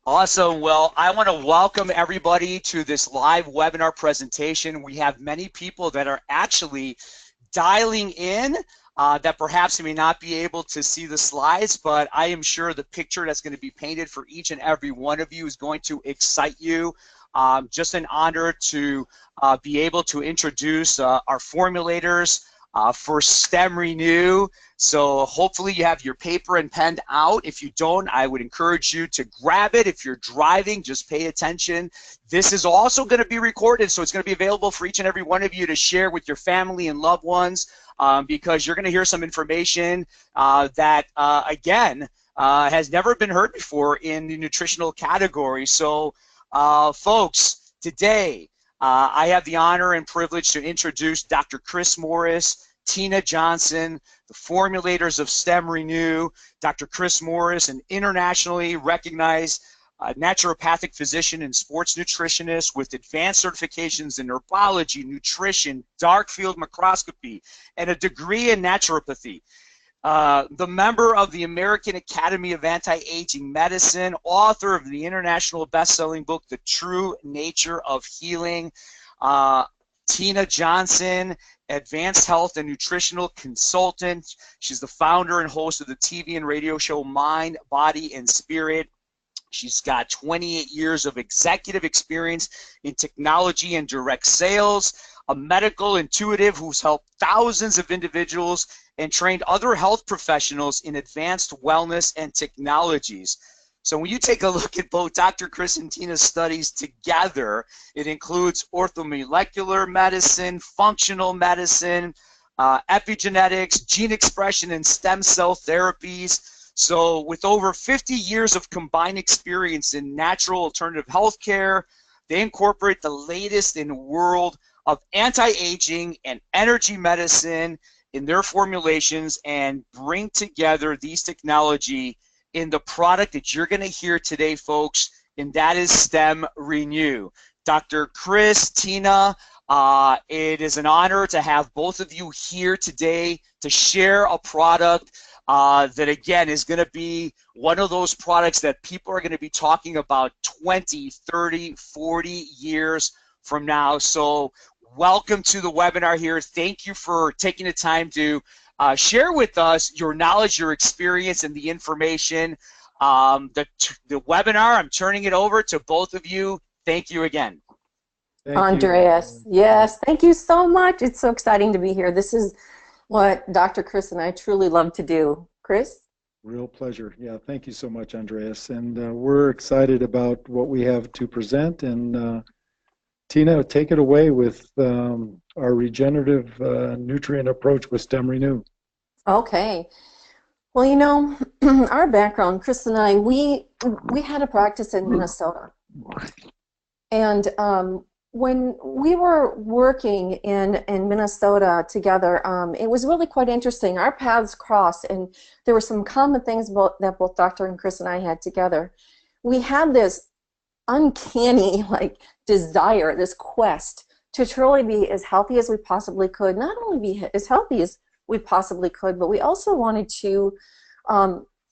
Awesome. Well, I want to welcome everybody to this live webinar presentation. We have many people that are actually dialing in that perhaps may not be able to see the slides, but I am sure the picture that's going to be painted for each and every one of you is going to excite you. Just an honor to be able to introduce our formulators for StemRenul. So hopefully you have your paper and pen out. If you don't, I would encourage you to grab it. If you're driving, just pay attention. This is also going to be recorded, so it's going to be available for each and every one of you to share with your family and loved ones, because you're going to hear some information that, again, has never been heard before in the nutritional category. So, folks, today I have the honor and privilege to introduce Dr. Chris Morris, Tina Johnson, the Formulators of StemRenul. Dr. Chris Morris, an internationally recognized naturopathic physician and sports nutritionist with advanced certifications in herbology, nutrition, dark field microscopy, and a degree in naturopathy. The member of the American Academy of Anti-Aging Medicine, author of the international best-selling book, The True Nature of Healing. Tina Johnson, advanced health and nutritional consultant. She's the founder and host of the TV and radio show Mind, Body, and Spirit. She's got 28 years of executive experience in technology and direct sales, a medical intuitive who's helped thousands of individuals and trained other health professionals in advanced wellness and technologies. So when you take a look at both Dr. Chris and Tina's studies together, it includes orthomolecular medicine, functional medicine, epigenetics, gene expression, and stem cell therapies. So with over 50 years of combined experience in natural alternative healthcare, they incorporate the latest in the world of anti-aging and energy medicine in their formulations and bring together these technology in the product that you're going to hear today, folks, and that is StemRenul. Dr. Chris, Tina, it is an honor to have both of you here today to share a product that, again, is going to be one of those products that people are going to be talking about 20, 30, 40 years from now. So welcome to the webinar here. Thank you for taking the time to share with us your knowledge, your experience, and the information. The webinar, I'm turning it over to both of you. Thank you again. Thank Andreas, you. yes, thank you so much. It's so exciting to be here. This is what Dr. Chris and I truly love to do. Chris? Real pleasure. Yeah, thank you so much, Andreas. And we're excited about what we have to present. And Tina, take it away with our regenerative nutrient approach with StemRenul. Okay. Well, you know, our background, Chris and I, we had a practice in Minnesota. And when we were working in Minnesota together, it was really quite interesting. Our paths crossed, and there were some common things that both Dr. and Chris and I had together. We had this uncanny, like, desire, this quest to truly be as healthy as we possibly could. Not only be as healthy as we possibly could, but we also wanted to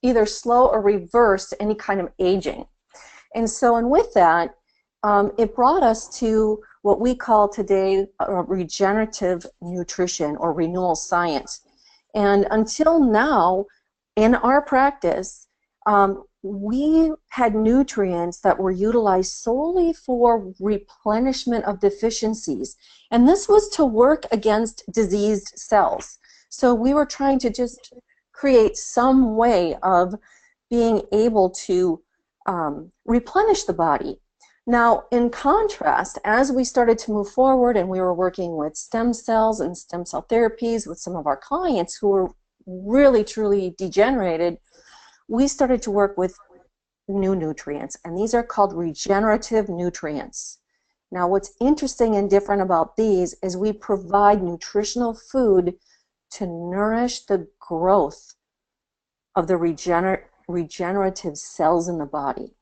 either slow or reverse any kind of aging. And so, and with that, it brought us to what we call today regenerative nutrition or renewal science. And until now, in our practice, we had nutrients that were utilized solely for replenishment of deficiencies. And this was to work against diseased cells. So we were trying to just create some way of being able to replenish the body. Now, in contrast, as we started to move forward and we were working with stem cells and stem cell therapies with some of our clients who were really, truly degenerated, we started to work with new nutrients, and these are called regenerative nutrients. Now, what's interesting and different about these is we provide nutritional food to nourish the growth of the regenerative cells in the body.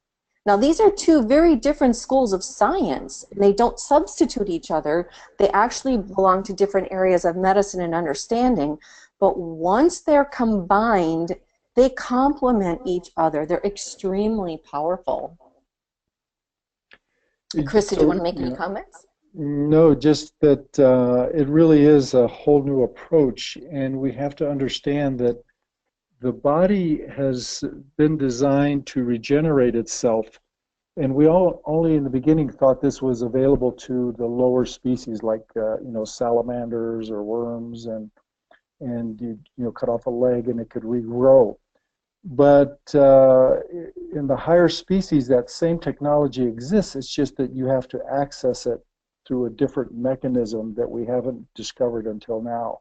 Now, these are two very different schools of science. They don't substitute each other. They actually belong to different areas of medicine and understanding. But once they're combined, they complement each other. They're extremely powerful. Chris, did you want to make any Yeah. comments? No, just that it really is a whole new approach, and we have to understand that the body has been designed to regenerate itself, and we all only in the beginning thought this was available to the lower species like salamanders or worms, and you cut off a leg and it could regrow. But in the higher species, that same technology exists. It's just that you have to access it through a different mechanism that we haven't discovered until now.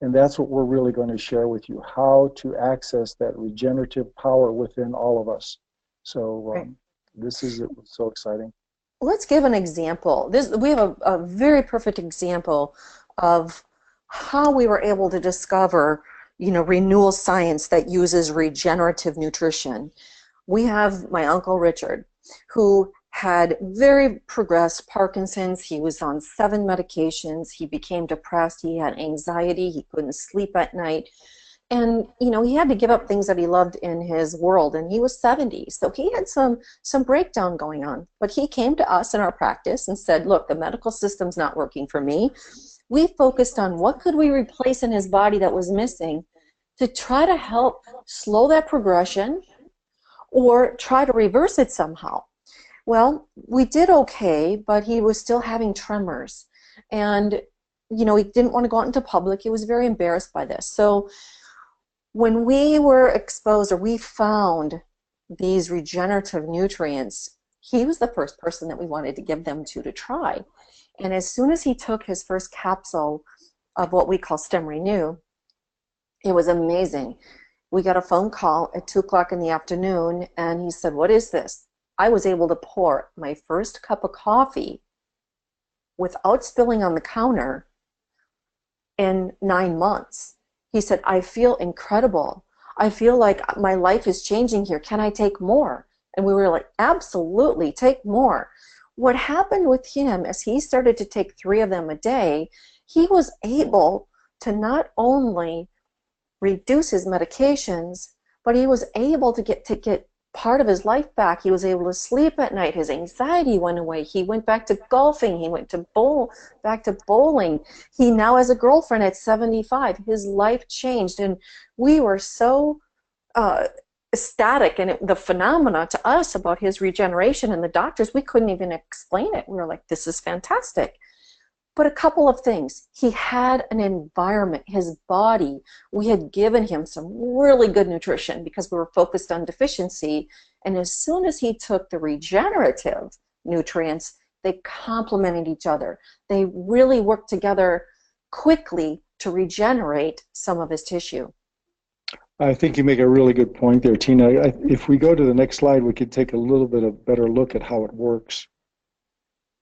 And that's what we're really going to share with you, how to access that regenerative power within all of us. So this is so exciting. Let's give an example. We have a very perfect example of how we were able to discover, renewal science that uses regenerative nutrition. We have my Uncle Richard, who had very progressed Parkinson's. He was on 7 medications. He became depressed. He had anxiety. He couldn't sleep at night. And, he had to give up things that he loved in his world, and he was 70. So he had some breakdown going on. But he came to us in our practice and said, look, the medical system's not working for me. We focused on what could we replace in his body that was missing to try to help slow that progression or try to reverse it somehow. Well, we did okay, but he was still having tremors. And, he didn't want to go out into public. He was very embarrassed by this. So when we were exposed, or we found these regenerative nutrients, he was the first person that we wanted to give them to try. And as soon as he took his first capsule of what we call StemRenul, it was amazing. We got a phone call at 2 o'clock in the afternoon, and he said, what is this? I was able to pour my first cup of coffee without spilling on the counter in 9 months. He said, I feel incredible. I feel like my life is changing here. Can I take more? And we were like, absolutely, take more. What happened with him as he started to take 3 of them a day, he was able to not only reduce his medications, but he was able to get part of his life back. He was able to sleep at night. His anxiety went away. He went back to golfing. He went to back to bowling. He now has a girlfriend at 75. His life changed, and we were so ecstatic, and the phenomena to us about his regeneration, and the doctors, we couldn't even explain it. We were like, this is fantastic. But a couple of things. He had an environment, his body, we had given him some really good nutrition because we were focused on deficiency. And as soon as he took the regenerative nutrients, they complemented each other. They really worked together quickly to regenerate some of his tissue. I think you make a really good point there, Tina. If we go to the next slide, we could take a little bit of better look at how it works.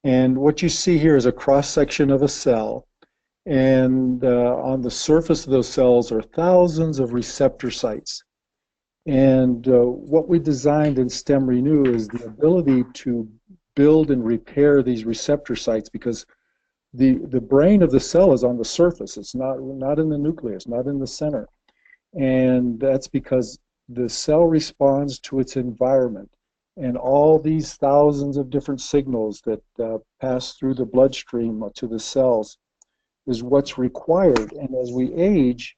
And what you see here is a cross-section of a cell, and on the surface of those cells are thousands of receptor sites. And what we designed in StemRenul is the ability to build and repair these receptor sites, because the brain of the cell is on the surface. It's not in the nucleus, not in the center. And that's because the cell responds to its environment. And all these thousands of different signals that pass through the bloodstream to the cells is what's required. And as we age,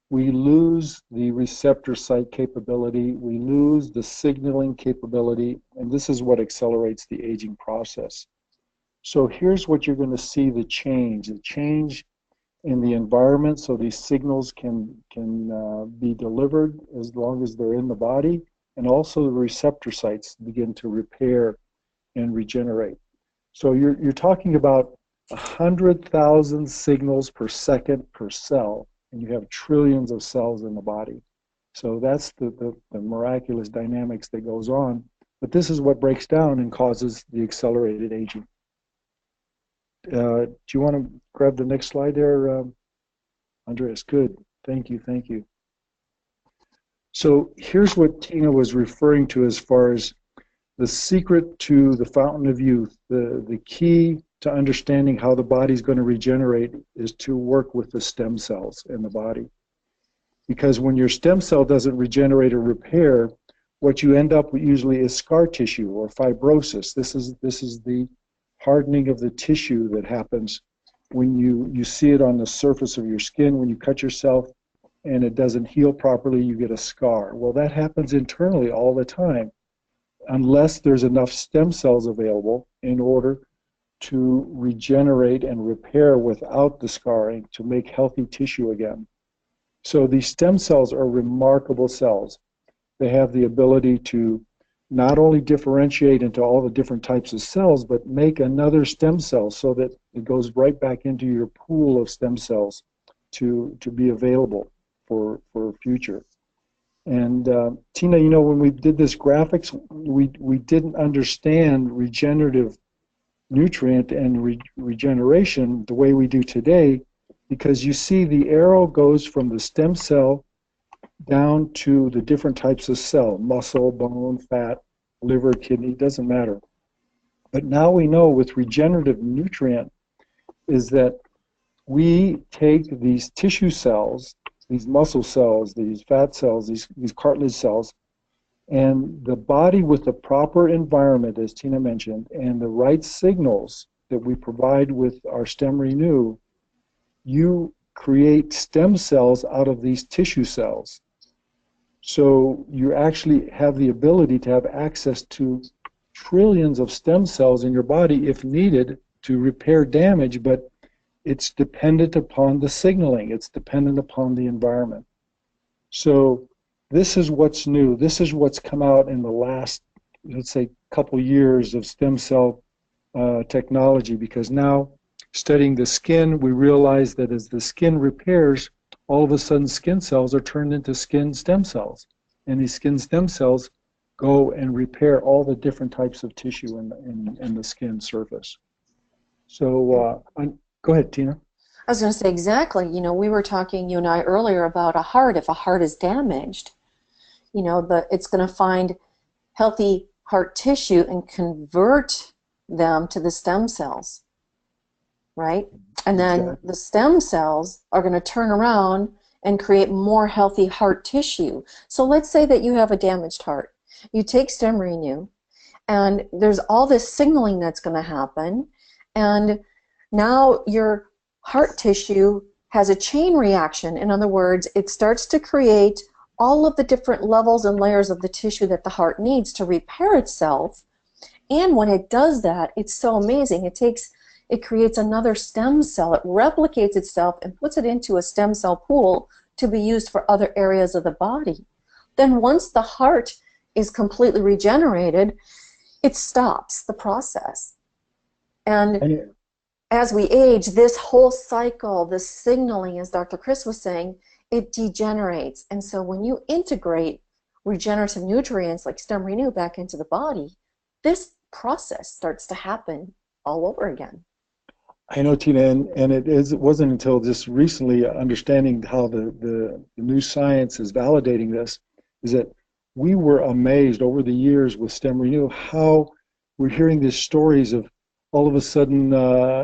we lose the receptor site capability, we lose the signaling capability, and this is what accelerates the aging process. So here's what you're going to see the change in the environment, so these signals can be delivered as long as they're in the body. And also the receptor sites begin to repair and regenerate. So you're talking about 100,000 signals per second per cell, and you have trillions of cells in the body. So that's the miraculous dynamics that goes on. But this is what breaks down and causes the accelerated aging. Do you want to grab the next slide there, Andreas? Good. Thank you. Thank you. So here's what Tina was referring to as far as the secret to the fountain of youth. The key to understanding how the body's going to regenerate is to work with the stem cells in the body. Because when your stem cell doesn't regenerate or repair, what you end up with usually is scar tissue or fibrosis. This is the hardening of the tissue that happens when you see it on the surface of your skin. When you cut yourself and it doesn't heal properly, you get a scar. Well, that happens internally all the time, unless there's enough stem cells available in order to regenerate and repair without the scarring to make healthy tissue again. So these stem cells are remarkable cells. They have the ability to not only differentiate into all the different types of cells, but make another stem cell so that it goes right back into your pool of stem cells to be available for future. And Tina, you know, when we did this graphics, we didn't understand regenerative nutrient and regeneration the way we do today, because you see the arrow goes from the stem cell down to the different types of cell, muscle, bone, fat, liver, kidney, doesn't matter. But now we know with regenerative nutrient is that we take these tissue cells, these muscle cells, these fat cells, these cartilage cells, and the body with the proper environment, as Tina mentioned, and the right signals that we provide with our StemRenul, you create stem cells out of these tissue cells. So you actually have the ability to have access to trillions of stem cells in your body if needed to repair damage, but it's dependent upon the signaling. It's dependent upon the environment. So this is what's new. This is what's come out in the last, let's say, couple years of stem cell technology, because now studying the skin, we realize that as the skin repairs, all of a sudden skin cells are turned into skin stem cells. And these skin stem cells go and repair all the different types of tissue in the skin surface. So go ahead, Tina. I was going to say exactly. You know, we were talking, you and I, earlier about a heart. If a heart is damaged, you know, it's going to find healthy heart tissue and convert them to the stem cells, right? And then Exactly. the stem cells are going to turn around and create more healthy heart tissue. So let's say that you have a damaged heart. You take StemRenul, and there's all this signaling that's going to happen, and now your heart tissue has a chain reaction. In other words, it starts to create all of the different levels and layers of the tissue that the heart needs to repair itself. And when it does that, it's so amazing. It creates another stem cell. It replicates itself and puts it into a stem cell pool to be used for other areas of the body. Then once the heart is completely regenerated, it stops the process. And as we age, this whole cycle, this signaling, as Dr. Chris was saying, it degenerates. And so when you integrate regenerative nutrients like StemRenul back into the body, this process starts to happen all over again. I know, Tina, and it wasn't until just recently understanding how the new science is validating this, is that we were amazed over the years with StemRenul how we're hearing these stories of all of a sudden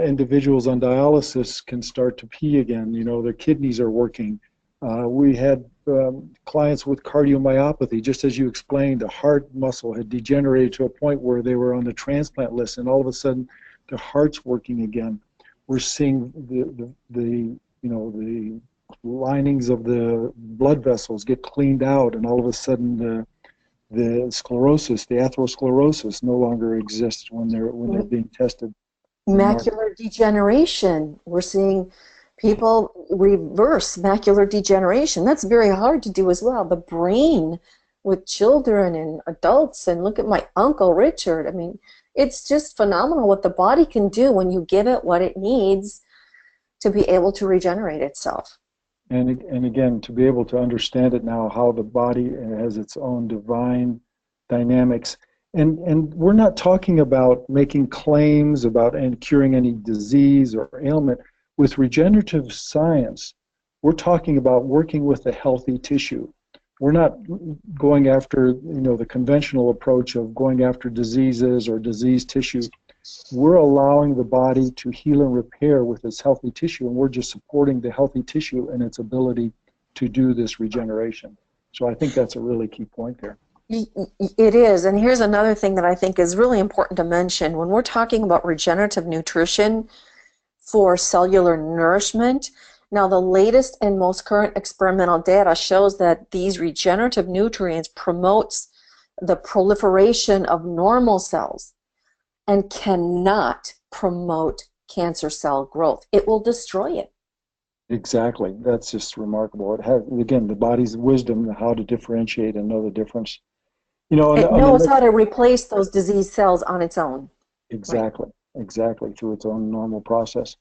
individuals on dialysis can start to pee again. You know, their kidneys are working. We had clients with cardiomyopathy, just as you explained, the heart muscle had degenerated to a point where they were on the transplant list, and all of a sudden their heart's working again. We're seeing the linings of the blood vessels get cleaned out, and all of a sudden the sclerosis, the atherosclerosis, no longer exists when they're being tested. Macular degeneration. We're seeing people reverse macular degeneration. That's very hard to do as well. The brain with children and adults, and look at my Uncle Richard. I mean, it's just phenomenal what the body can do when you give it what it needs to be able to regenerate itself. And again, to be able to understand it now, how the body has its own divine dynamics. And we're not talking about making claims about and curing any disease or ailment. With regenerative science, we're talking about working with a healthy tissue. We're not going after, the conventional approach of going after diseases or diseased tissue. We're allowing the body to heal and repair with its healthy tissue, and we're just supporting the healthy tissue and its ability to do this regeneration. So I think that's a really key point there. It is, and here's another thing that I think is really important to mention. When we're talking about regenerative nutrition for cellular nourishment, now the latest and most current experimental data shows that these regenerative nutrients promotes the proliferation of normal cells and cannot promote cancer cell growth. It will destroy it. Exactly. That's just remarkable. It has, again, the body's wisdom, how to differentiate and know the difference. You know, It knows how to replace those disease cells on its own. exactly, exactly, through its own normal process,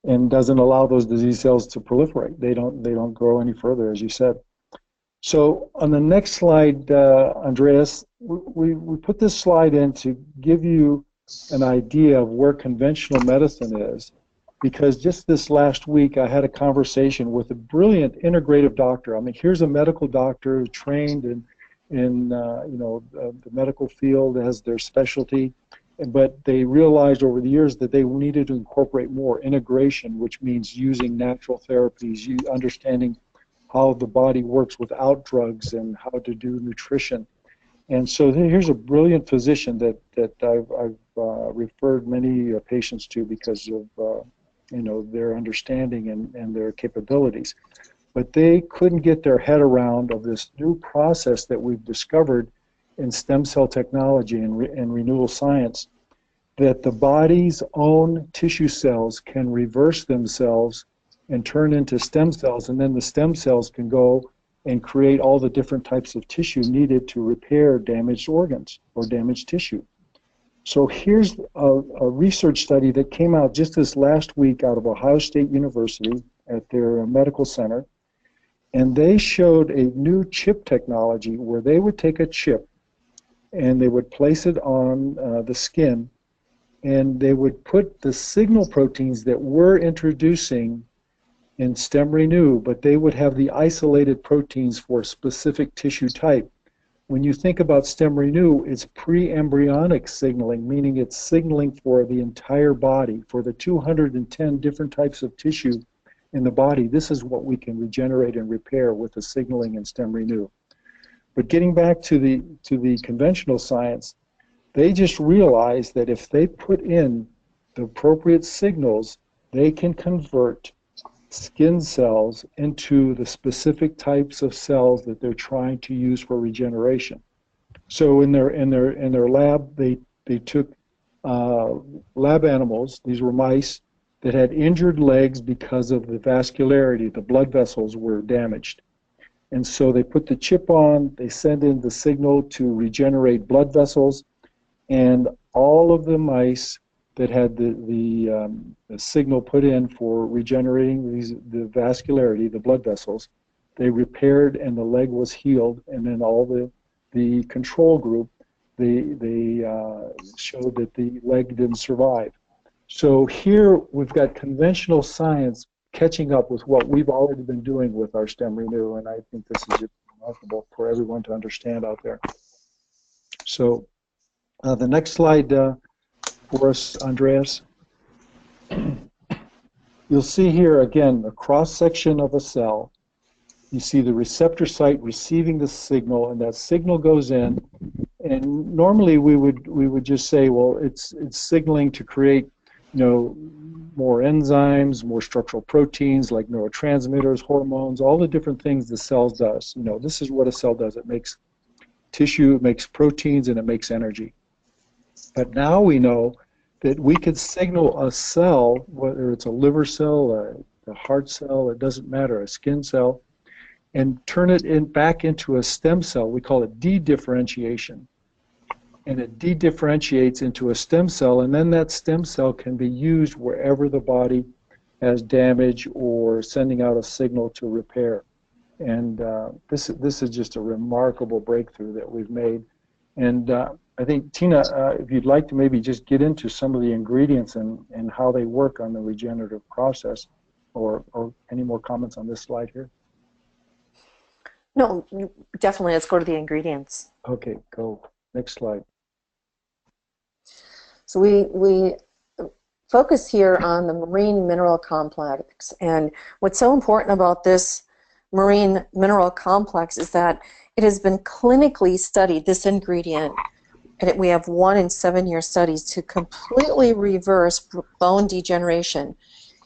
and doesn't allow those disease cells to proliferate. They don't grow any further, as you said. So on the next slide, Andreas, we put this slide in to give you an idea of where conventional medicine is, because just this last week I had a conversation with a brilliant integrative doctor. I mean, here's a medical doctor trained in the medical field as their specialty, but they realized over the years that they needed to incorporate more integration, which means using natural therapies, understanding how the body works without drugs and how to do nutrition. And so here's a brilliant physician that I've referred many patients to because of their understanding and their capabilities. But they couldn't get their head around of this new process that we've discovered in stem cell technology and renewal science, that the body's own tissue cells can reverse themselves and turn into stem cells, and then the stem cells can go and create all the different types of tissue needed to repair damaged organs or damaged tissue. So here's a research study that came out just this last week out of Ohio State University at their medical center, and they showed a new chip technology where they would take a chip and they would place it on the skin, and they would put the signal proteins that we're introducing in StemRenul, but they would have the isolated proteins for a specific tissue type. When you think about StemRenul, it's pre-embryonic signaling, meaning it's signaling for the entire body, for the 210 different types of tissue in the body. This is what we can regenerate and repair with the signaling in StemRenul. But getting back to the conventional science, they just realized that if they put in the appropriate signals, they can convert skin cells into the specific types of cells that they're trying to use for regeneration. So in their lab, they took lab animals. These were mice that had injured legs because of the vascularity. The blood vessels were damaged. And so they put the chip on, they send in the signal to regenerate blood vessels, and all of the mice that had the signal put in for regenerating the vascularity, the blood vessels, they repaired and the leg was healed. And then all the control group, they showed that the leg didn't survive. So here we've got conventional science catching up with what we've already been doing with our StemRenul, and I think this is just remarkable for everyone to understand out there. So the next slide for us, Andreas. You'll see here again a cross-section of a cell. You see the receptor site receiving the signal, and that signal goes in. And normally we would just say, well, it's signaling to create, more enzymes, more structural proteins like neurotransmitters, hormones, all the different things the cell does. This is what a cell does. It makes tissue, it makes proteins, and it makes energy. But now we know that we could signal a cell, whether it's a liver cell, a heart cell, it doesn't matter, a skin cell, and turn it back into a stem cell. We call it de-differentiation. And it de-differentiates into a stem cell, and then that stem cell can be used wherever the body has damage or sending out a signal to repair. And this is just a remarkable breakthrough that we've made. And I think, Tina, if you'd like to maybe just get into some of the ingredients and how they work on the regenerative process, or any more comments on this slide here? No, definitely. Let's go to the ingredients. Okay, go. Next slide. So we focus here on the marine mineral complex. And what's so important about this marine mineral complex is that it has been clinically studied, this ingredient, and we have 1 in 7-year studies to completely reverse bone degeneration.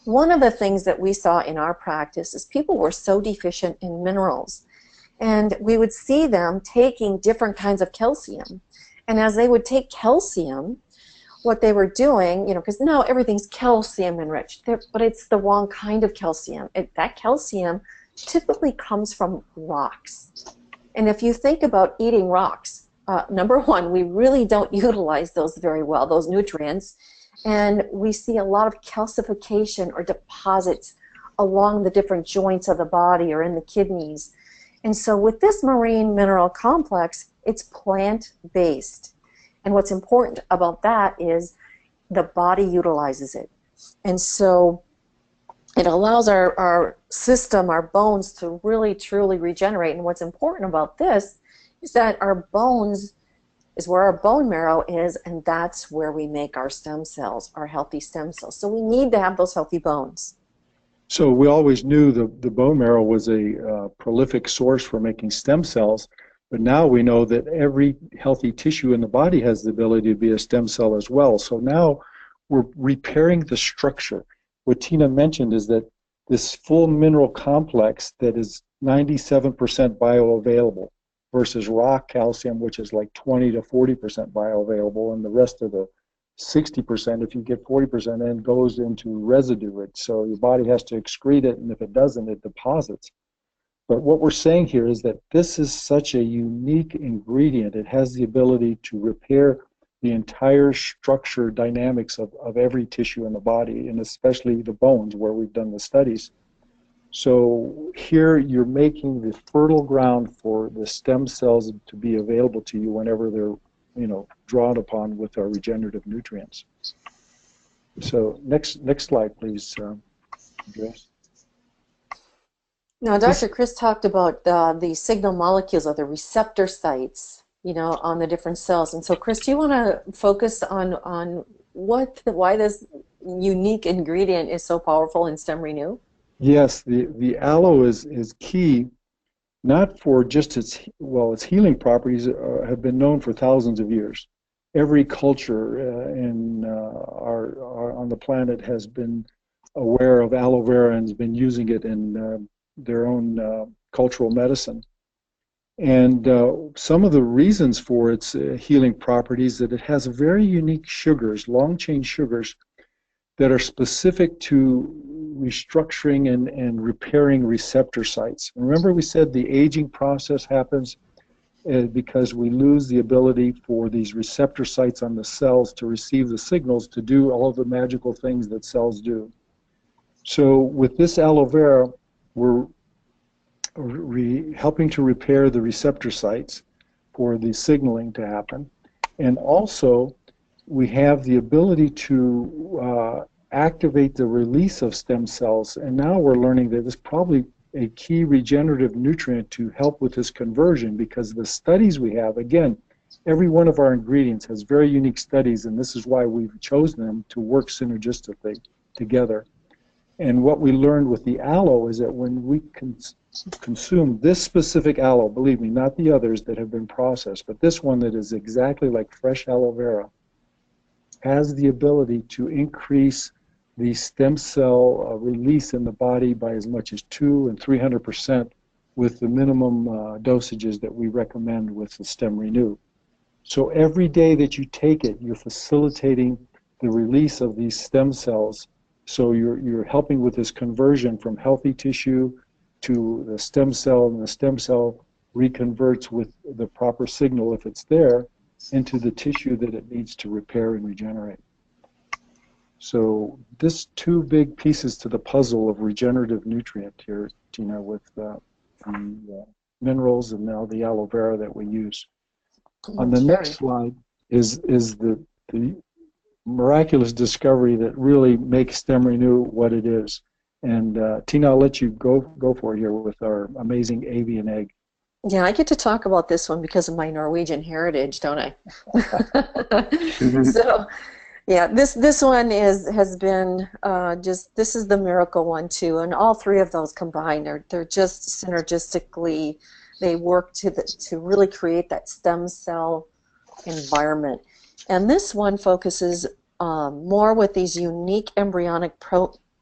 One of the things that we saw in our practice is people were so deficient in minerals, and we would see them taking different kinds of calcium. And as they would take calcium, what they were doing, you know, because now everything's calcium enriched, but it's the wrong kind of calcium. That calcium typically comes from rocks. And if you think about eating rocks, number one, we really don't utilize those very well, those nutrients, and we see a lot of calcification or deposits along the different joints of the body or in the kidneys. And so with this marine mineral complex, it's plant-based. And what's important about that is the body utilizes it. And so it allows our system, our bones, to really, truly regenerate. And what's important about this is that our bones is where our bone marrow is, and that's where we make our stem cells, our healthy stem cells. So we need to have those healthy bones. So we always knew the bone marrow was a prolific source for making stem cells, but now we know that every healthy tissue in the body has the ability to be a stem cell as well. So now we're repairing the structure. What Tina mentioned is that this full mineral complex that is 97% bioavailable versus raw calcium, which is like 20 to 40% bioavailable, and the rest of the 60%, if you get 40% in, goes into residue. So your body has to excrete it, and if it doesn't, it deposits. But what we're saying here is that this is such a unique ingredient. It has the ability to repair the entire structure dynamics of every tissue in the body, and especially the bones where we've done the studies. So here you're making the fertile ground for the stem cells to be available to you whenever they're, you know, drawn upon with our regenerative nutrients. So next slide, please, Andreas. Now, Dr. Chris talked about the signal molecules or the receptor sites, you know, on the different cells. And so, Chris, do you want to focus on why this unique ingredient is so powerful in StemRenul? Yes, the aloe is key, not for just its healing properties have been known for thousands of years. Every culture on the planet has been aware of aloe vera and has been using it in their own cultural medicine. And some of the reasons for its healing properties that it has very unique sugars, long-chain sugars, that are specific to restructuring and repairing receptor sites. Remember we said the aging process happens because we lose the ability for these receptor sites on the cells to receive the signals to do all the magical things that cells do. So with this aloe vera, we're helping to repair the receptor sites for the signaling to happen. And also, we have the ability to activate the release of stem cells. And now we're learning that it's probably a key regenerative nutrient to help with this conversion, because the studies we have, again, every one of our ingredients has very unique studies, and this is why we've chosen them to work synergistically together. And what we learned with the aloe is that when we consume this specific aloe, believe me, not the others that have been processed, but this one that is exactly like fresh aloe vera, has the ability to increase the stem cell release in the body by as much as 200% and 300% with the minimum dosages that we recommend with the StemRenul. So every day that you take it, you're facilitating the release of these stem cells. So you're helping with this conversion from healthy tissue to the stem cell, and the stem cell reconverts with the proper signal, if it's there, into the tissue that it needs to repair and regenerate. So this two big pieces to the puzzle of regenerative nutrient here, Tina, with the minerals and now the aloe vera that we use. On the next slide is the miraculous discovery that really makes StemRenul what it is. And Tina, I'll let you go for it here with our amazing avian egg. Yeah, I get to talk about this one because of my Norwegian heritage, don't I? So, yeah, this one has been this is the miracle one too, and all three of those combined they're just synergistically they work to really create that stem cell environment. And this one focuses more with these unique embryonic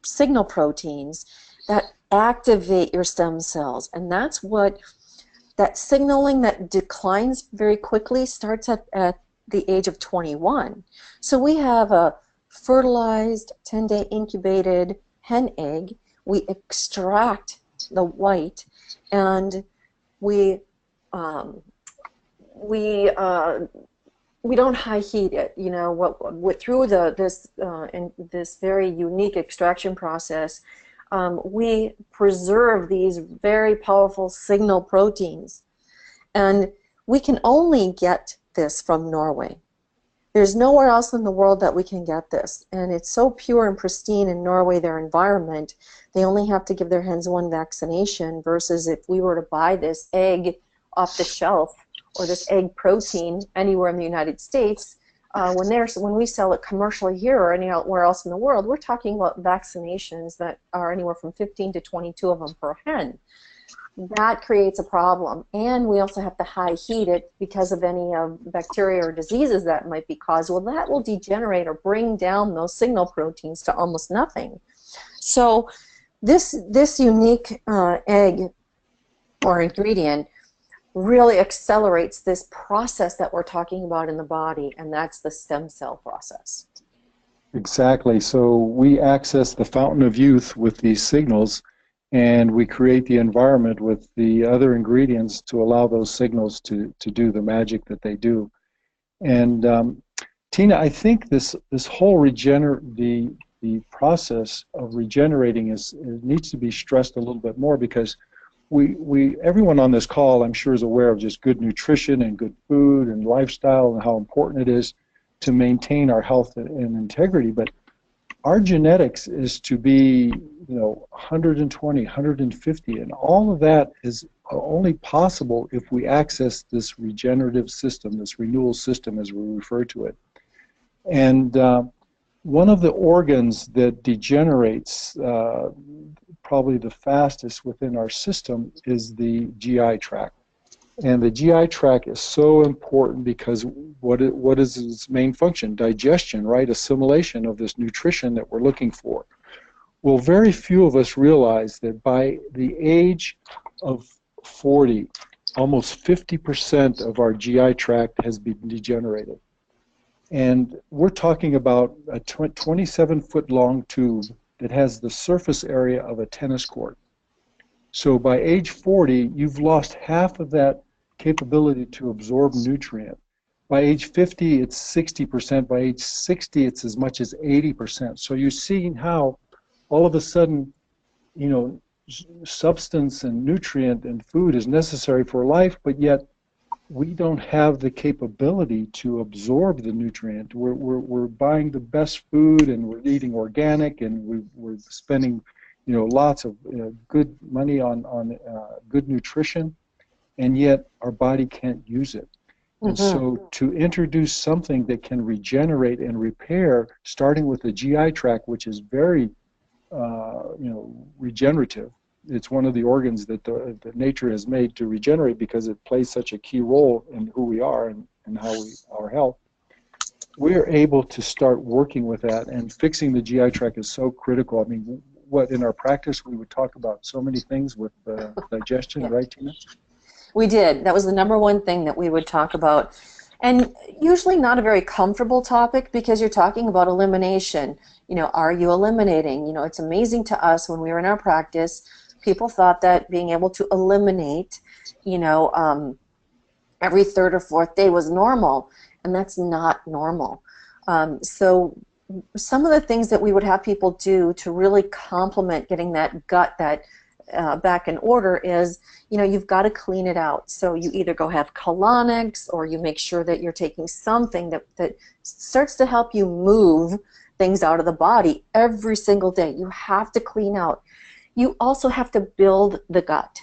signal proteins that activate your stem cells. And that's what that signaling that declines very quickly starts at the age of 21. So we have a fertilized 10-day incubated hen egg. We extract the white, and we don't high heat it. You know, through this very unique extraction process, we preserve these very powerful signal proteins, and we can only get this from Norway. There's nowhere else in the world that we can get this, and it's so pure and pristine in Norway, their environment. They only have to give their hens one vaccination, versus if we were to buy this egg off the shelf or this egg protein anywhere in the United States, when we sell it commercially here or anywhere else in the world, we're talking about vaccinations that are anywhere from 15 to 22 of them per hen. That creates a problem, and we also have to high heat it because of any bacteria or diseases that might be caused. Well, that will degenerate or bring down those signal proteins to almost nothing. So this unique egg or ingredient really accelerates this process that we're talking about in the body, and that's the stem cell process. Exactly. So we access the fountain of youth with these signals, and we create the environment with the other ingredients to allow those signals to do the magic that they do. And Tina, I think this whole the process of regenerating needs to be stressed a little bit more, because everyone on this call, I'm sure, is aware of just good nutrition and good food and lifestyle and how important it is to maintain our health and integrity. But our genetics is to be, 120, 150, and all of that is only possible if we access this regenerative system, this renewal system as we refer to it. And one of the organs that degenerates probably the fastest within our system is the GI tract. And the GI tract is so important because what is its main function? Digestion, right? Assimilation of this nutrition that we're looking for. Well, very few of us realize that by the age of 40, almost 50% of our GI tract has been degenerated. And we're talking about a 27-foot long tube that has the surface area of a tennis court. So by age 40, you've lost half of that capability to absorb nutrient. By age 50, it's 60%. By age 60, it's as much as 80%. So you're seeing how all of a sudden, substance and nutrient and food is necessary for life, but yet we don't have the capability to absorb the nutrient. We're buying the best food, and we're eating organic, and we're spending, lots of good money on good nutrition, and yet our body can't use it. And so to introduce something that can regenerate and repair, starting with the GI tract, which is very, regenerative. It's one of the organs that that nature has made to regenerate because it plays such a key role in who we are and how our health. We're able to start working with that, and fixing the GI tract is so critical. I mean, in our practice we would talk about so many things with digestion, yeah. Right, Tina? We did. That was the number one thing that we would talk about. And usually not a very comfortable topic, because you're talking about elimination. Are you eliminating? It's amazing to us when we were in our practice, people thought that being able to eliminate, every third or fourth day was normal, and that's not normal. So some of the things that we would have people do to really complement getting that gut back in order is, you've got to clean it out. So you either go have colonics, or you make sure that you're taking something that starts to help you move things out of the body every single day. You have to clean out. You also have to build the gut.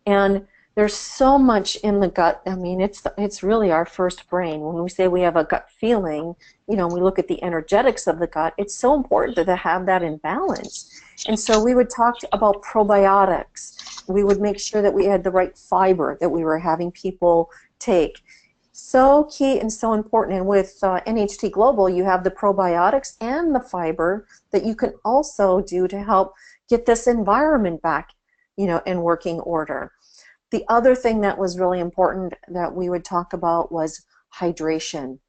And There's so much in the gut. I mean, it's really our first brain. When we say we have a gut feeling, you know, we look at the energetics of the gut, it's so important to have that in balance. And so we would talk about probiotics. We would make sure that we had the right fiber that we were having people take. So key and so important. And with NHT Global, you have the probiotics and the fiber that you can also do to help get this environment back, you know, in working order. The other thing that was really important that we would talk about was hydration.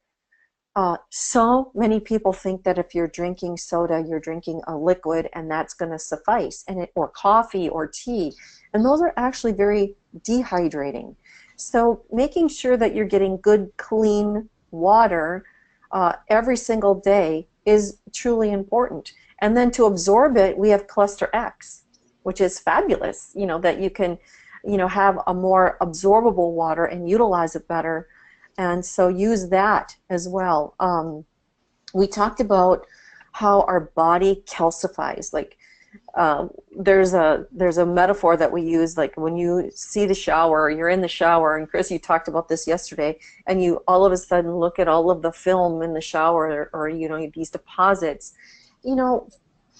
So many people think that if you're drinking soda, you're drinking a liquid and that's going to suffice, or coffee or tea. And those are actually very dehydrating. So making sure that you're getting good, clean water every single day is truly important. And then to absorb it, we have Cluster X, which is fabulous, you know, that you can, you know, have a more absorbable water and utilize it better. And so use that as well. We talked about how our body calcifies. Like there's a metaphor that we use, like when you see the shower, you're in the shower, and Chris, you talked about this yesterday, and you all of a sudden look at all of the film in the shower, or you know, these deposits. You know,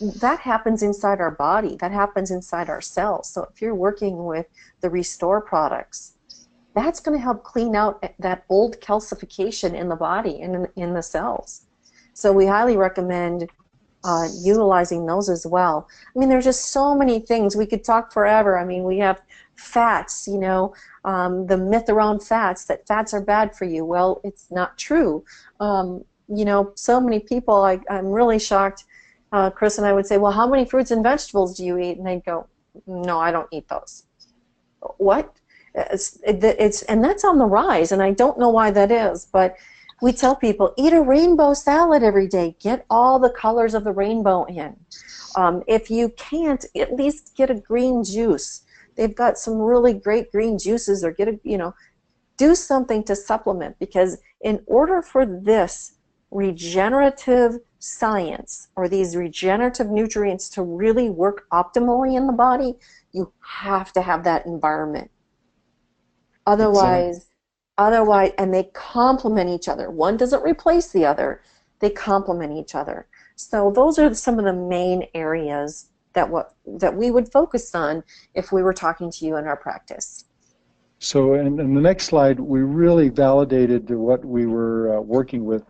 that happens inside our body. That happens inside our cells. So if you're working with the Restore products, that's going to help clean out that old calcification in the body and in the cells. So we highly recommend utilizing those as well. I mean, there's just so many things. We could talk forever. I mean, we have fats, you know, the myth around fats, that fats are bad for you. Well, it's not true. You know, so many people, I'm really shocked. Chris and I would say, well, how many fruits and vegetables do you eat? And they'd go, no, I don't eat those. What? And that's on the rise, and I don't know why that is, but we tell people, eat a rainbow salad every day. Get all the colors of the rainbow in. If you can't, at least get a green juice. They've got some really great green juices, or you know, do something to supplement, because in order for this regenerative science, or these regenerative nutrients, to really work optimally in the body, you have to have that environment. Otherwise, and they complement each other. One doesn't replace the other. They complement each other. So those are some of the main areas that we would focus on if we were talking to you in our practice. So in the next slide, we really validated what we were working with,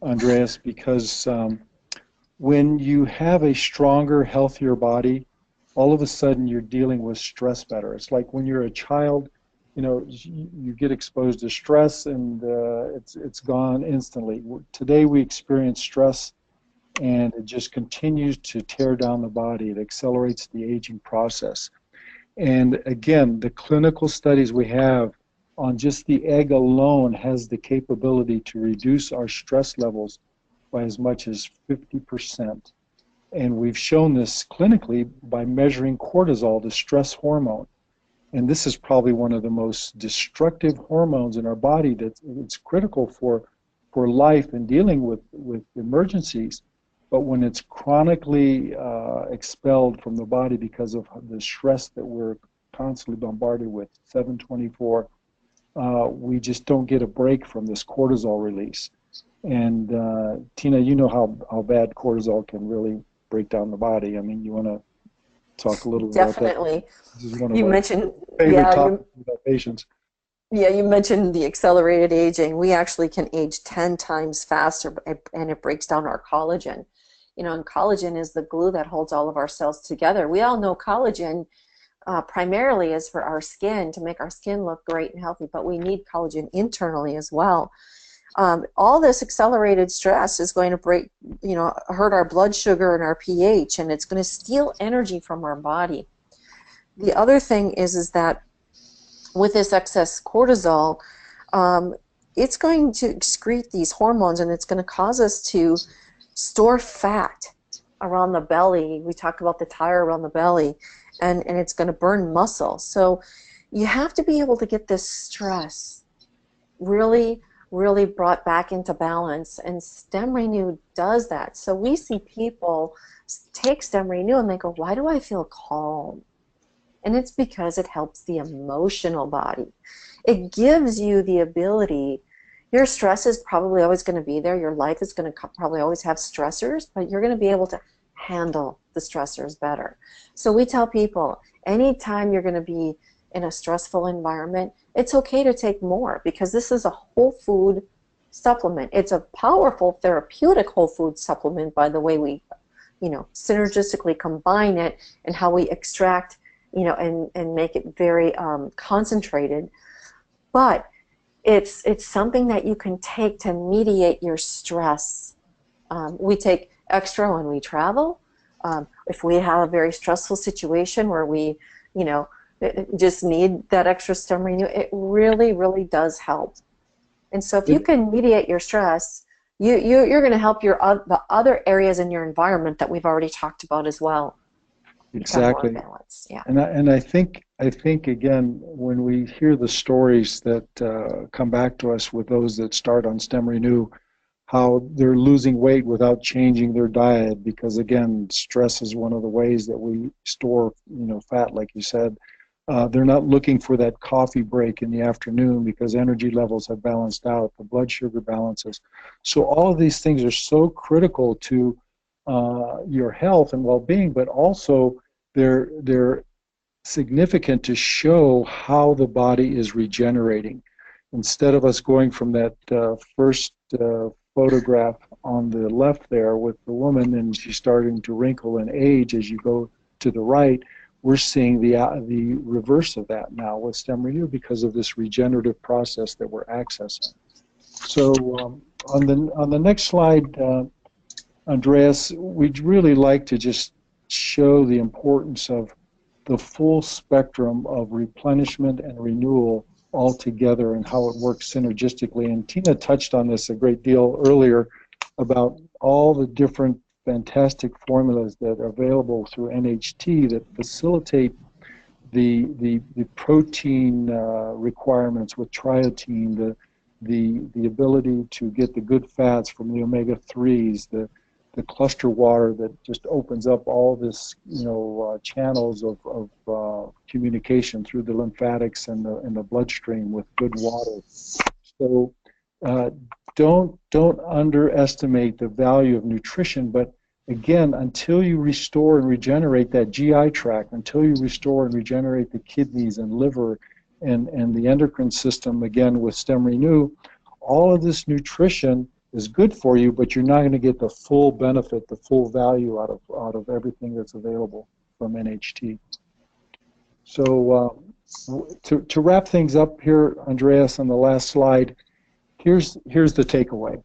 Andreas, because when you have a stronger, healthier body, all of a sudden you're dealing with stress better. It's like when you're a child, you know, you get exposed to stress and it's gone instantly. Today we experience stress, and it just continues to tear down the body. It accelerates the aging process. And again, the clinical studies we have on just the egg alone has the capability to reduce our stress levels by as much as 50%. And we've shown this clinically by measuring cortisol, the stress hormone. And this is probably one of the most destructive hormones in our body it's critical for life and dealing with emergencies. But when it's chronically expelled from the body because of the stress that we're constantly bombarded with, 7/24, we just don't get a break from this cortisol release. And Tina, you know how bad cortisol can really break down the body. I mean, you want to talk a little about that? Definitely. This is one of You our mentioned, favorite topics about patients. Yeah, you mentioned the accelerated aging. We actually can age 10 times faster, and it breaks down our collagen. You know, and collagen is the glue that holds all of our cells together. We all know collagen primarily is for our skin, to make our skin look great and healthy, but we need collagen internally as well. All this accelerated stress is going to hurt our blood sugar and our pH, and it's going to steal energy from our body. The other thing is that with this excess cortisol, it's going to excrete these hormones, and it's going to cause us to store fat around the belly. We talk about the tire around the belly, and it's going to burn muscle. So you have to be able to get this stress really brought back into balance, and StemRenul does that. So we see people take StemRenul and they go, why do I feel calm? And it's because it helps the emotional body. It gives you the ability. Your stress is probably always going to be there. Your life is going to probably always have stressors, but you're going to be able to handle the stressors better. So we tell people, anytime you're going to be in a stressful environment, it's okay to take more, because this is a whole food supplement. It's a powerful therapeutic whole food supplement by the way we, synergistically combine it and how we extract, and make it very concentrated. But it's something that you can take to mediate your stress. We take extra when we travel. If we have a very stressful situation where we, just need that extra StemRenul, it really, really does help. And so if you can mediate your stress, you're going to help the other areas in your environment that we've already talked about as well. Exactly. More balanced. Yeah. And I think again, when we hear the stories that come back to us with those that start on StemRenul, how they're losing weight without changing their diet, because again, stress is one of the ways that we store, fat, like you said. They're not looking for that coffee break in the afternoon because energy levels have balanced out, the blood sugar balances. So all of these things are so critical to your health and well-being, but also they're significant to show how the body is regenerating. Instead of us going from that first photograph on the left there with the woman and she's starting to wrinkle and age as you go to the right, we're seeing the reverse of that now with StemRenul because of this regenerative process that we're accessing. So on the next slide, Andreas, we'd really like to just show the importance of the full spectrum of replenishment and renewal all together and how it works synergistically. And Tina touched on this a great deal earlier about all the different fantastic formulas that are available through NHT that facilitate the protein requirements with triotine, the ability to get the good fats from the omega-3s, the cluster water that just opens up all this, channels of communication through the lymphatics and the bloodstream with good water. So don't underestimate the value of nutrition, but again, until you restore and regenerate that GI tract, until you restore and regenerate the kidneys and liver and the endocrine system, again with StemRenul, all of this nutrition is good for you, but you're not going to get the full benefit, the full value out of everything that's available from NHT. So to wrap things up here, Andreas, on the last slide, here's the takeaway.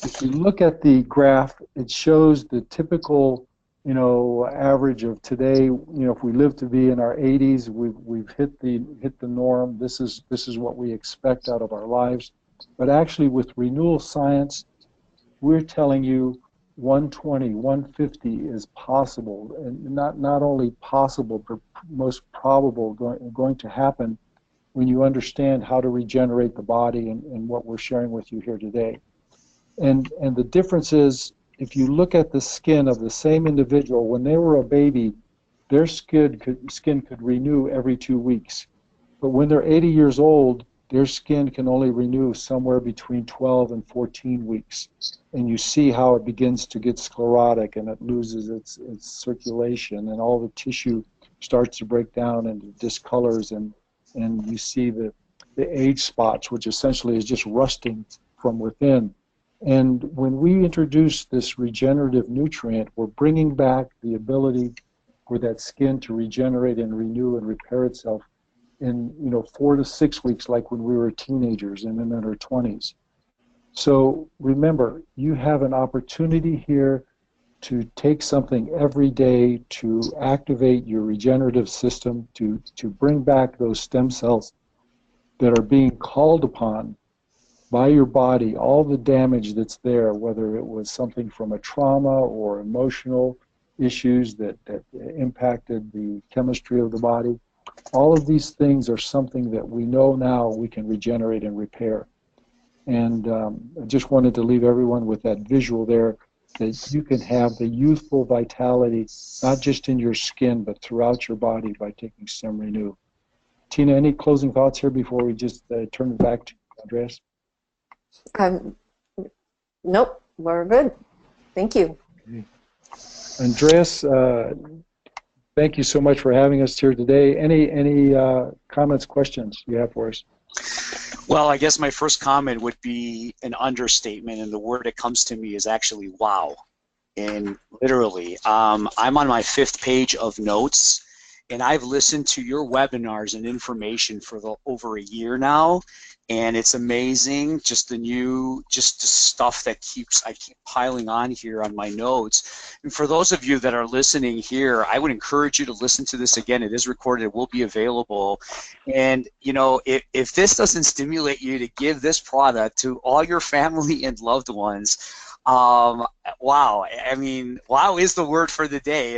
If you look at the graph, it shows the typical, average of today. If we live to be in our 80s, we've hit the norm. This is what we expect out of our lives. But actually, with renewal science, we're telling you 120, 150 is possible, and not only possible, but most probable going to happen when you understand how to regenerate the body and what we're sharing with you here today. And the difference is, if you look at the skin of the same individual, when they were a baby, their skin could renew every 2 weeks. But when they're 80 years old, their skin can only renew somewhere between 12 and 14 weeks. And you see how it begins to get sclerotic and it loses its circulation and all the tissue starts to break down and discolors, and you see the age spots, which essentially is just rusting from within. And when we introduce this regenerative nutrient, we're bringing back the ability for that skin to regenerate and renew and repair itself in 4 to 6 weeks, like when we were teenagers and in our 20s. So remember, you have an opportunity here to take something every day to activate your regenerative system, to bring back those stem cells that are being called upon by your body, all the damage that's there, whether it was something from a trauma or emotional issues that impacted the chemistry of the body. All of these things are something that we know now we can regenerate and repair. And I just wanted to leave everyone with that visual there. that you can have the youthful vitality, not just in your skin, but throughout your body by taking StemRenul. Tina, any closing thoughts here before we just turn it back to Andreas? Nope, we're good. Thank you. Okay. Andreas, thank you so much for having us here today. Any comments, questions you have for us? Well, I guess my first comment would be an understatement, and the word that comes to me is actually wow. And literally, I'm on my 5th page of notes, and I've listened to your webinars and information for over a year now, and it's amazing, just the stuff that I keep piling on here on my notes. And for those of you that are listening here, I would encourage you to listen to this again. It is recorded, it will be available. And you know, if this doesn't stimulate you to give this product to all your family and loved ones, wow. I mean, wow is the word for the day,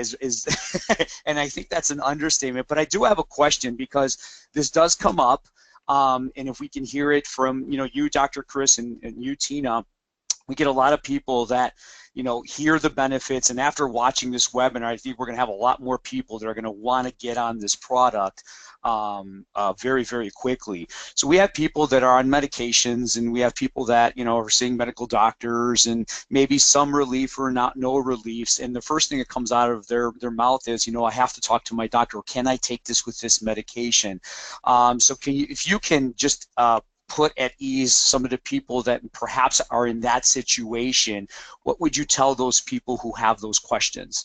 and I think that's an understatement. But I do have a question, because this does come up, and if we can hear it from, you know, you, Dr. Chris, and you, Tina, we get a lot of people that, you know, hear the benefits, and after watching this webinar, I think we're going to have a lot more people that are going to want to get on this product very, very quickly. So we have people that are on medications, and we have people that, you know, are seeing medical doctors, and maybe some relief or no reliefs, and the first thing that comes out of their mouth is, you know, I have to talk to my doctor. Can I take this with this medication? So if you can just put at ease some of the people that perhaps are in that situation, what would you tell those people who have those questions?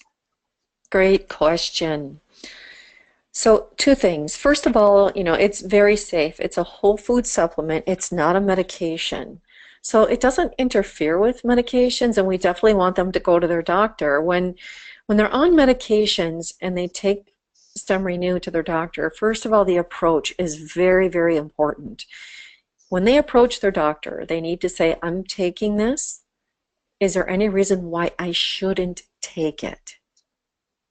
Great question. So 2 things. First of all, you know, it's very safe. It's a whole food supplement. It's not a medication. So it doesn't interfere with medications, and we definitely want them to go to their doctor. When they're on medications and they take StemRenul to their doctor, first of all, the approach is very, very important. When they approach their doctor, they need to say, I'm taking this. Is there any reason why I shouldn't take it?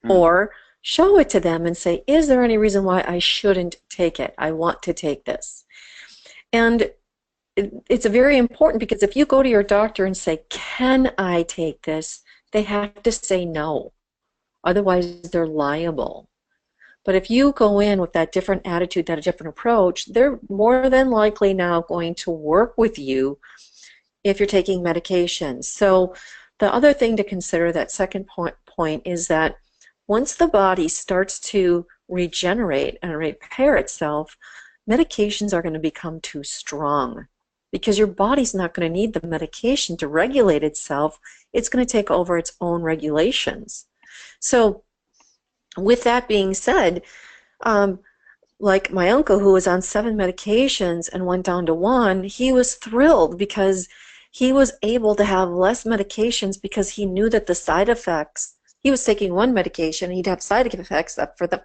Or show it to them and say, is there any reason why I shouldn't take it? I want to take this. And it's very important, because if you go to your doctor and say, can I take this? They have to say no. Otherwise, they're liable. But if you go in with that different attitude, that different approach, they're more than likely now going to work with you if you're taking medications. So the other thing to consider, that second point is that once the body starts to regenerate and repair itself, medications are going to become too strong, because your body's not going to need the medication to regulate itself. It's going to take over its own regulations. So with that being said, like my uncle, who was on 7 medications and went down to 1, he was thrilled because he was able to have less medications, because he knew that the side effects, he was taking 1 medication, he'd have side effects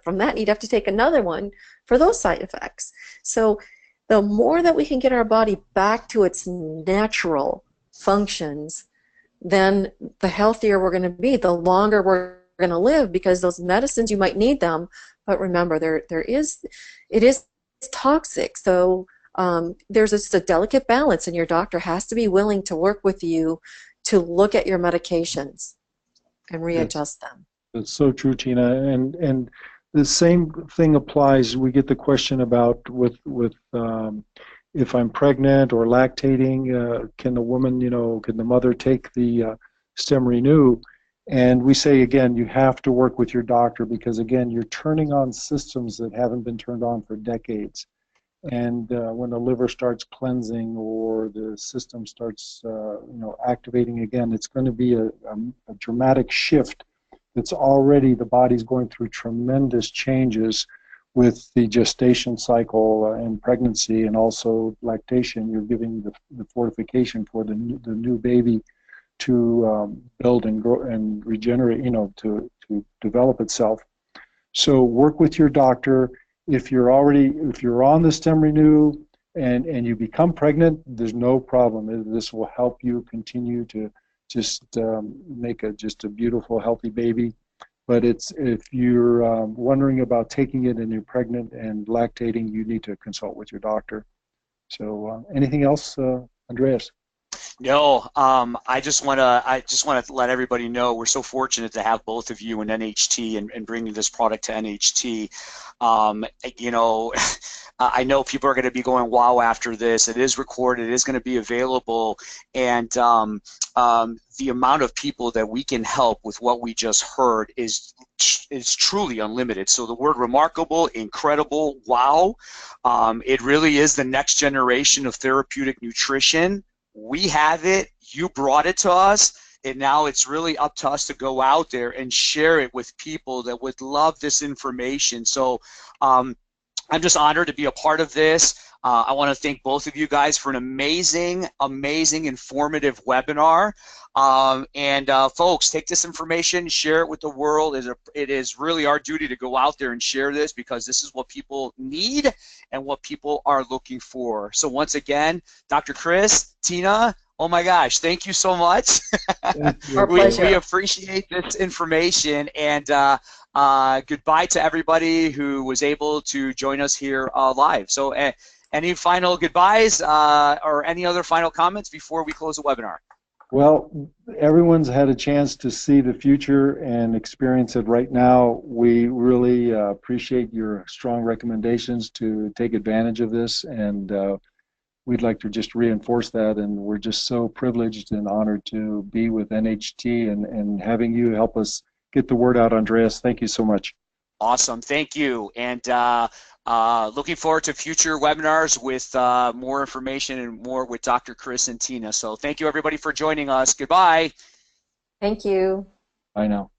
from that, he'd have to take another one for those side effects. So the more that we can get our body back to its natural functions, then the healthier we're going to be, the longer we're going to live, because those medicines, you might need them, but remember, it is toxic. So there's just a delicate balance, and your doctor has to be willing to work with you to look at your medications and readjust them. That's so true, Tina. And the same thing applies. We get the question about with if I'm pregnant or lactating, can the woman, you know, can the mother take the StemRenul? And we say, again, you have to work with your doctor, because, again, you're turning on systems that haven't been turned on for decades. And when the liver starts cleansing, or the system starts activating again, it's going to be a dramatic shift. It's already, the body's going through tremendous changes with the gestation cycle and pregnancy, and also lactation. You're giving the fortification for the new baby to build and grow and regenerate, to develop itself. So work with your doctor. If you're on the StemRenul and you become pregnant, there's no problem. This will help you continue to just make just a beautiful, healthy baby. But if you're wondering about taking it and you're pregnant and lactating, you need to consult with your doctor. So anything else, Andreas? No, I just want to let everybody know we're so fortunate to have both of you in NHT and bringing this product to NHT. You know, I know people are going to be going wow after this. It is recorded. It is going to be available, and the amount of people that we can help with what we just heard is truly unlimited. So the word remarkable, incredible, wow, it really is the next generation of therapeutic nutrition. We have it, you brought it to us, and now it's really up to us to go out there and share it with people that would love this information. So I'm just honored to be a part of this. I want to thank both of you guys for an amazing, amazing, informative webinar. Folks, take this information, share it with the world. It is really our duty to go out there and share this, because this is what people need and what people are looking for. So once again, Dr. Chris, Tina, oh my gosh, thank you so much. Our pleasure. We appreciate this information, and goodbye to everybody who was able to join us here live. So any final goodbyes or any other final comments before we close the webinar? Well, everyone's had a chance to see the future and experience it right now. We really appreciate your strong recommendations to take advantage of this, and we'd like to just reinforce that, and we're just so privileged and honored to be with NHT and having you help us get the word out. Andreas, thank you so much. Awesome, thank you, and looking forward to future webinars with more information and more with Dr. Chris and Tina. So thank you everybody for joining us. Goodbye. Thank you. Bye now.